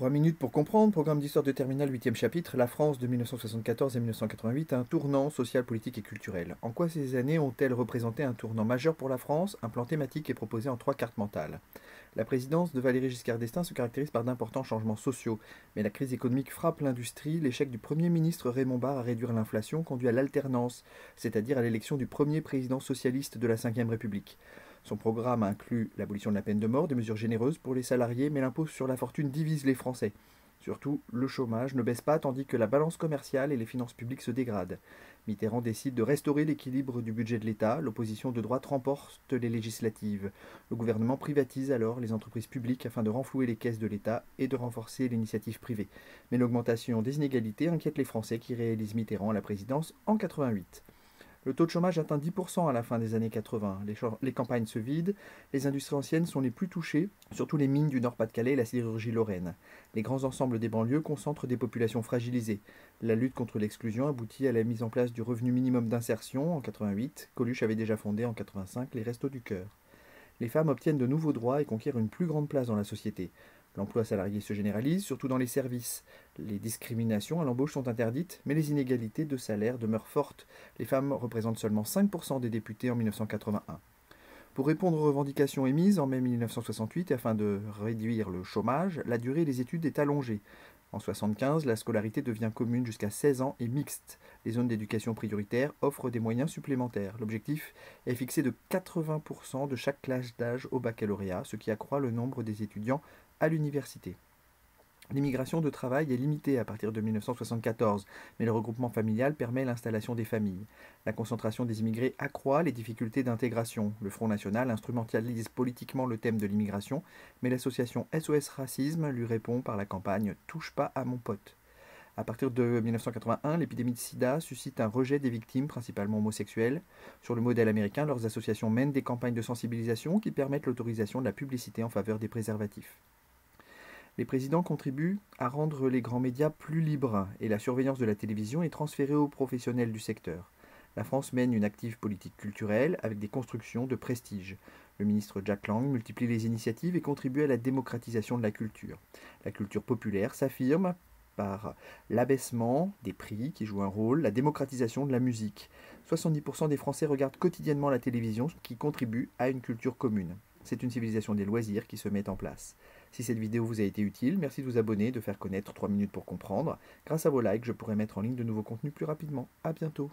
3 minutes pour comprendre, programme d'histoire de terminale, 8e chapitre, la France de 1974 et 1988, un tournant social, politique et culturel. En quoi ces années ont-elles représenté un tournant majeur pour la France? Un plan thématique est proposé en 3 cartes mentales. La présidence de Valéry Giscard d'Estaing se caractérise par d'importants changements sociaux, mais la crise économique frappe l'industrie, l'échec du Premier ministre Raymond Barre à réduire l'inflation conduit à l'alternance, c'est-à-dire à l'élection du premier président socialiste de la Ve République. Son programme inclut l'abolition de la peine de mort, des mesures généreuses pour les salariés, mais l'impôt sur la fortune divise les Français. Surtout, le chômage ne baisse pas tandis que la balance commerciale et les finances publiques se dégradent. Mitterrand décide de restaurer l'équilibre du budget de l'État, l'opposition de droite remporte les législatives. Le gouvernement privatise alors les entreprises publiques afin de renflouer les caisses de l'État et de renforcer l'initiative privée. Mais l'augmentation des inégalités inquiète les Français qui réélisent Mitterrand à la présidence en 88. Le taux de chômage atteint 10% à la fin des années 80. Les campagnes se vident, les industries anciennes sont les plus touchées, surtout les mines du Nord-Pas-de-Calais et la sidérurgie lorraine. Les grands ensembles des banlieues concentrent des populations fragilisées. La lutte contre l'exclusion aboutit à la mise en place du revenu minimum d'insertion en 88. Coluche avait déjà fondé en 85 les Restos du Cœur. Les femmes obtiennent de nouveaux droits et conquièrent une plus grande place dans la société. L'emploi salarié se généralise, surtout dans les services. Les discriminations à l'embauche sont interdites, mais les inégalités de salaire demeurent fortes. Les femmes représentent seulement 5% des députés en 1981. Pour répondre aux revendications émises en mai 1968 et afin de réduire le chômage, la durée des études est allongée. En 1975, la scolarité devient commune jusqu'à 16 ans et mixte. Les zones d'éducation prioritaire offrent des moyens supplémentaires. L'objectif est fixé de 80% de chaque classe d'âge au baccalauréat, ce qui accroît le nombre des étudiants à l'université. L'immigration de travail est limitée à partir de 1974, mais le regroupement familial permet l'installation des familles. La concentration des immigrés accroît les difficultés d'intégration. Le Front National instrumentalise politiquement le thème de l'immigration, mais l'association SOS Racisme lui répond par la campagne « Touche pas à mon pote ». À partir de 1981, l'épidémie de sida suscite un rejet des victimes, principalement homosexuelles. Sur le modèle américain, leurs associations mènent des campagnes de sensibilisation qui permettent l'autorisation de la publicité en faveur des préservatifs. Les présidents contribuent à rendre les grands médias plus libres et la surveillance de la télévision est transférée aux professionnels du secteur. La France mène une active politique culturelle avec des constructions de prestige. Le ministre Jack Lang multiplie les initiatives et contribue à la démocratisation de la culture. La culture populaire s'affirme par l'abaissement des prix qui joue un rôle, la démocratisation de la musique. 70% des Français regardent quotidiennement la télévision, ce qui contribue à une culture commune. C'est une civilisation des loisirs qui se met en place. Si cette vidéo vous a été utile, merci de vous abonner et de faire connaître 3 minutes pour comprendre. Grâce à vos likes, je pourrai mettre en ligne de nouveaux contenus plus rapidement. A bientôt.